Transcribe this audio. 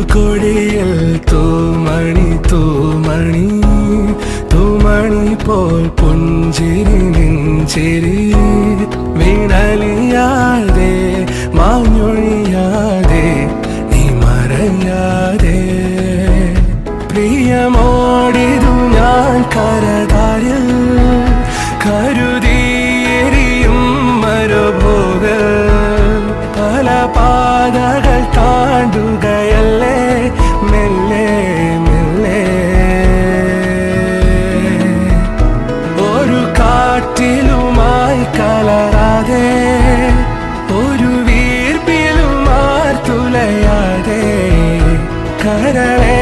പുൽക്കൊടിയിൽ തൂമണി തൂമണി തൂമണി പോൽ പുഞ്ചിരി നെഞ്ചിരി വീണലിയാതെ മാഞ്ഞൊഴിയാതെ നീ മറയാതെ പ്രിയമോടിതു ഞാൻ കരതാരിൽ കരുതിയെരിയും മരുഭോഗ പല പാതകൾ താണ്ടുകയല്ലേ മെല്ലെ മെല്ലെ ഒരു കാറ്റിലുമായി കലരാതെ ഒരു വീർപ്പിലുമാർ തുലയാതെ കരളെ